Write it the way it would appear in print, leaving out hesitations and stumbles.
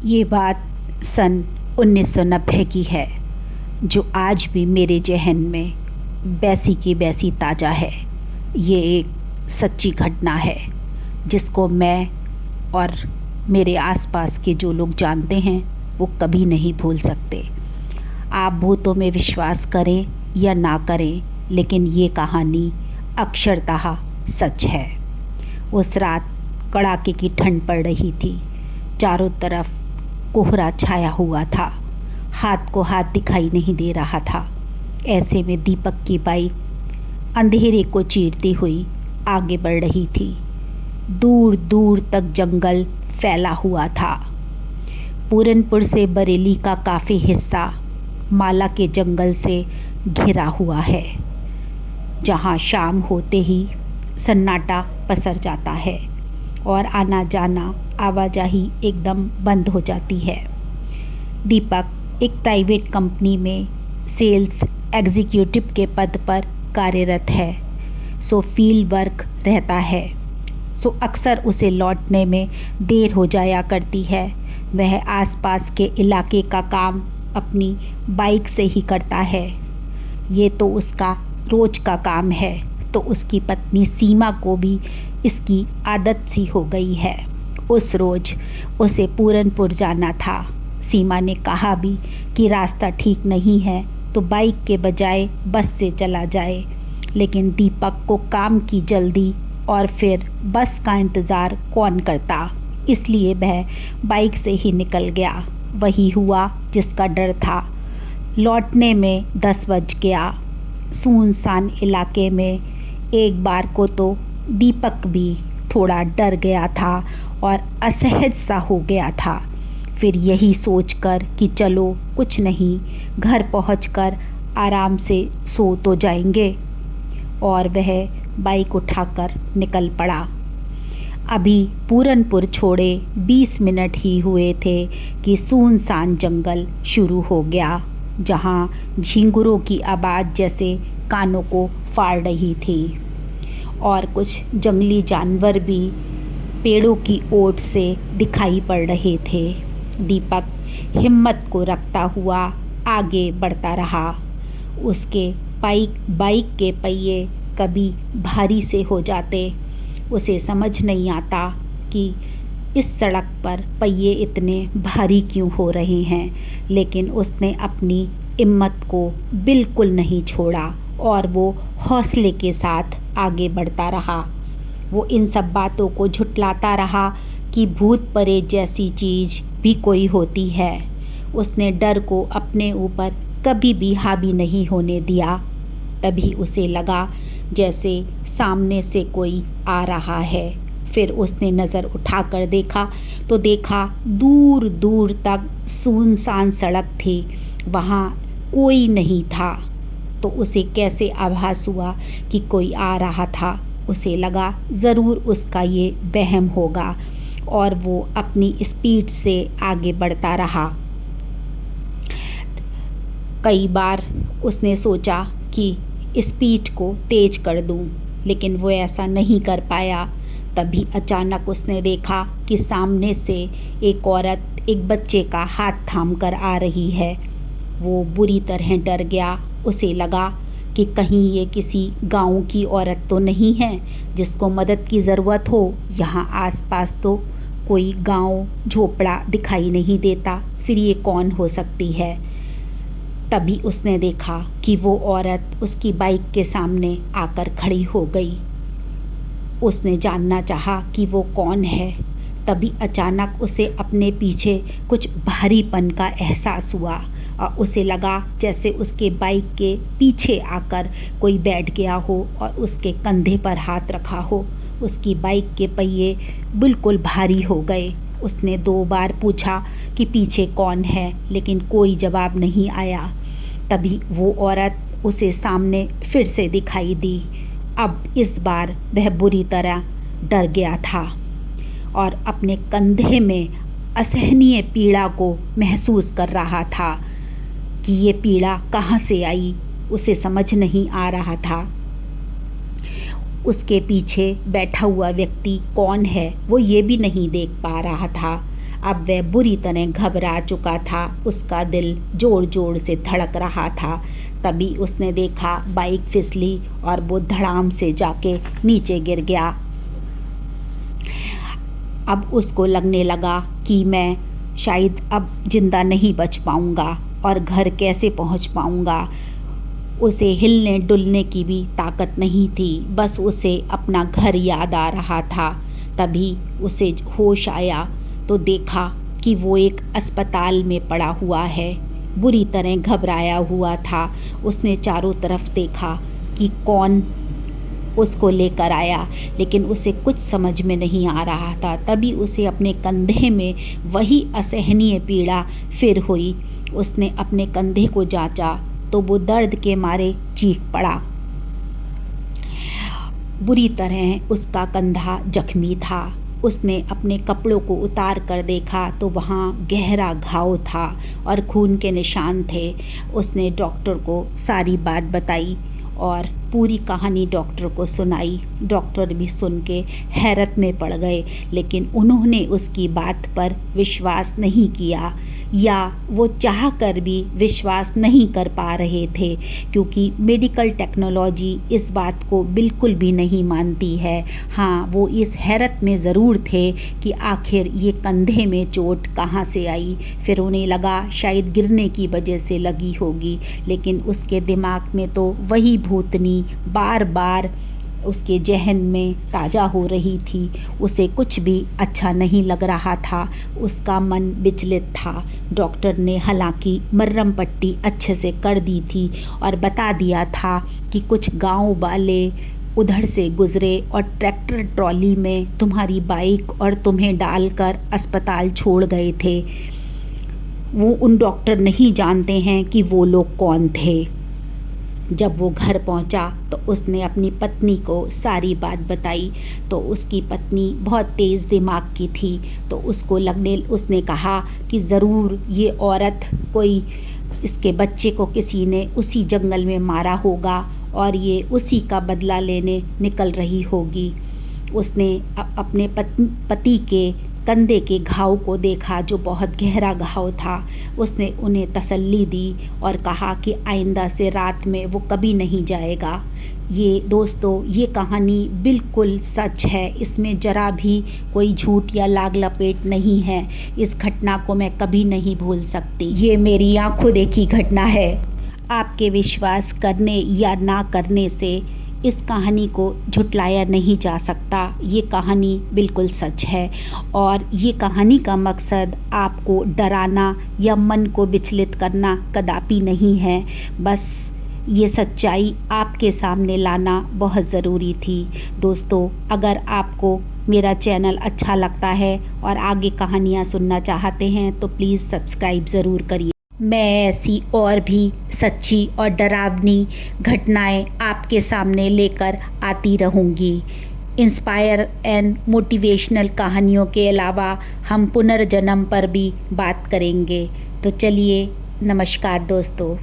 ये बात सन 1990 की है, जो आज भी मेरे ज़हन में वैसी की वैसी ताज़ा है। ये एक सच्ची घटना है जिसको मैं और मेरे आसपास के जो लोग जानते हैं वो कभी नहीं भूल सकते। आप भूतों में विश्वास करें या ना करें, लेकिन ये कहानी अक्षरतः सच है। उस रात कड़ाके की ठंड पड़ रही थी। चारों तरफ कोहरा छाया हुआ था। हाथ को हाथ दिखाई नहीं दे रहा था। ऐसे में दीपक की बाइक अंधेरे को चीरती हुई आगे बढ़ रही थी। दूर दूर तक जंगल फैला हुआ था। पूरनपुर से बरेली का काफ़ी हिस्सा माला के जंगल से घिरा हुआ है, जहाँ शाम होते ही सन्नाटा पसर जाता है और आना जाना आवाजाही एकदम बंद हो जाती है। दीपक एक प्राइवेट कंपनी में सेल्स एग्जीक्यूटिव के पद पर कार्यरत है, सो फील्ड वर्क रहता है। सो अक्सर उसे लौटने में देर हो जाया करती है। वह आसपास के इलाके का काम अपनी बाइक से ही करता है। ये तो उसका रोज का काम है, तो उसकी पत्नी सीमा को भी इसकी आदत सी हो गई है। उस रोज़ उसे पूरनपुर जाना था। सीमा ने कहा भी कि रास्ता ठीक नहीं है तो बाइक के बजाय बस से चला जाए, लेकिन दीपक को काम की जल्दी और फिर बस का इंतज़ार कौन करता, इसलिए वह बाइक से ही निकल गया। वही हुआ जिसका डर था। लौटने में 10 बज गया। सुनसान इलाके में एक बार को तो दीपक भी थोड़ा डर गया था और असहज सा हो गया था। फिर यही सोचकर कि चलो कुछ नहीं, घर पहुंचकर आराम से सो तो जाएंगे, और वह बाइक उठाकर निकल पड़ा। अभी पूरनपुर छोड़े 20 मिनट ही हुए थे कि सुनसान जंगल शुरू हो गया, जहां झींगुरों की आवाज़ जैसे कानों को फाड़ रही थी और कुछ जंगली जानवर भी पेड़ों की ओट से दिखाई पड़ रहे थे। दीपक हिम्मत को रखता हुआ आगे बढ़ता रहा। उसके बाइक के पहिए कभी भारी से हो जाते। उसे समझ नहीं आता कि इस सड़क पर पहिए इतने भारी क्यों हो रहे हैं, लेकिन उसने अपनी हिम्मत को बिल्कुल नहीं छोड़ा और वो हौसले के साथ आगे बढ़ता रहा। वो इन सब बातों को झुठलाता रहा कि भूत प्रेत जैसी चीज़ भी कोई होती है। उसने डर को अपने ऊपर कभी भी हावी नहीं होने दिया। तभी उसे लगा जैसे सामने से कोई आ रहा है। फिर उसने नज़र उठाकर देखा तो देखा दूर दूर तक सुनसान सड़क थी, वहाँ कोई नहीं था। तो उसे कैसे आभास हुआ कि कोई आ रहा था। उसे लगा ज़रूर उसका ये वहम होगा, और वो अपनी स्पीड से आगे बढ़ता रहा। कई बार उसने सोचा कि स्पीड को तेज कर दूं, लेकिन वो ऐसा नहीं कर पाया। तभी अचानक उसने देखा कि सामने से एक औरत एक बच्चे का हाथ थाम कर आ रही है। वो बुरी तरह डर गया। उसे लगा कि कहीं ये किसी गांव की औरत तो नहीं है जिसको मदद की ज़रूरत हो। यहाँ आसपास तो कोई गांव झोपड़ा दिखाई नहीं देता, फिर ये कौन हो सकती है। तभी उसने देखा कि वो औरत उसकी बाइक के सामने आकर खड़ी हो गई। उसने जानना चाहा कि वो कौन है। तभी अचानक उसे अपने पीछे कुछ भारीपन का एहसास हुआ और उसे लगा जैसे उसके बाइक के पीछे आकर कोई बैठ गया हो और उसके कंधे पर हाथ रखा हो। उसकी बाइक के पहिए बिल्कुल भारी हो गए। उसने 2 बार पूछा कि पीछे कौन है, लेकिन कोई जवाब नहीं आया। तभी वो औरत उसे सामने फिर से दिखाई दी। अब इस बार वह बुरी तरह डर गया था और अपने कंधे में असहनीय पीड़ा को महसूस कर रहा था कि ये पीड़ा कहाँ से आई, उसे समझ नहीं आ रहा था। उसके पीछे बैठा हुआ व्यक्ति कौन है वो ये भी नहीं देख पा रहा था। अब वह बुरी तरह घबरा चुका था। उसका दिल ज़ोर ज़ोर से धड़क रहा था। तभी उसने देखा बाइक फिसली और वो धड़ाम से जाके नीचे गिर गया। अब उसको लगने लगा कि मैं शायद अब ज़िंदा नहीं बच पाऊँगा और घर कैसे पहुँच पाऊँगा। उसे हिलने डुलने की भी ताकत नहीं थी, बस उसे अपना घर याद आ रहा था। तभी उसे होश आया तो देखा कि वो एक अस्पताल में पड़ा हुआ है। बुरी तरह घबराया हुआ था। उसने चारों तरफ देखा कि कौन उसको लेकर आया, लेकिन उसे कुछ समझ में नहीं आ रहा था। तभी उसे अपने कंधे में वही असहनीय पीड़ा फिर हुई। उसने अपने कंधे को जांचा तो वो दर्द के मारे चीख पड़ा। बुरी तरह उसका कंधा जख्मी था। उसने अपने कपड़ों को उतार कर देखा तो वहाँ गहरा घाव था और खून के निशान थे। उसने डॉक्टर को सारी बात बताई और पूरी कहानी डॉक्टर को सुनाई। डॉक्टर भी सुन के हैरत में पड़ गए, लेकिन उन्होंने उसकी बात पर विश्वास नहीं किया, या वो चाह कर भी विश्वास नहीं कर पा रहे थे, क्योंकि मेडिकल टेक्नोलॉजी इस बात को बिल्कुल भी नहीं मानती है। हाँ, वो इस हैरत में ज़रूर थे कि आखिर ये कंधे में चोट कहाँ से आई। फिर उन्हें लगा शायद गिरने की वजह से लगी होगी, लेकिन उसके दिमाग में तो वही भूतनी बार बार उसके जहन में ताज़ा हो रही थी। उसे कुछ भी अच्छा नहीं लग रहा था। उसका मन विचलित था। डॉक्टर ने हालांकि मर्रम पट्टी अच्छे से कर दी थी और बता दिया था कि कुछ गांव वाले उधर से गुज़रे और ट्रैक्टर ट्रॉली में तुम्हारी बाइक और तुम्हें डालकर अस्पताल छोड़ गए थे। वो उन डॉक्टर नहीं जानते हैं कि वो लोग कौन थे। जब वो घर पहुंचा तो उसने अपनी पत्नी को सारी बात बताई, तो उसकी पत्नी बहुत तेज़ दिमाग की थी। तो उसने कहा कि ज़रूर ये औरत कोई इसके बच्चे को किसी ने उसी जंगल में मारा होगा और ये उसी का बदला लेने निकल रही होगी। उसने अपने पति के कंधे के घाव को देखा जो बहुत गहरा घाव था। उसने उन्हें तसल्ली दी और कहा कि आइंदा से रात में वो कभी नहीं जाएगा। ये दोस्तों, ये कहानी बिल्कुल सच है। इसमें ज़रा भी कोई झूठ या लाग लपेट नहीं है। इस घटना को मैं कभी नहीं भूल सकती। ये मेरी आंखों देखी घटना है। आपके विश्वास करने या ना करने से इस कहानी को झुटलाया नहीं जा सकता। ये कहानी बिल्कुल सच है और ये कहानी का मकसद आपको डराना या मन को विचलित करना कदापि नहीं है। बस ये सच्चाई आपके सामने लाना बहुत ज़रूरी थी। दोस्तों, अगर आपको मेरा चैनल अच्छा लगता है और आगे कहानियाँ सुनना चाहते हैं तो प्लीज़ सब्सक्राइब ज़रूर करिए। मैं ऐसी और भी सच्ची और डरावनी घटनाएं आपके सामने लेकर आती रहूँगी। इंस्पायर एंड मोटिवेशनल कहानियों के अलावा हम पुनर्जन्म पर भी बात करेंगे। तो चलिए, नमस्कार दोस्तों।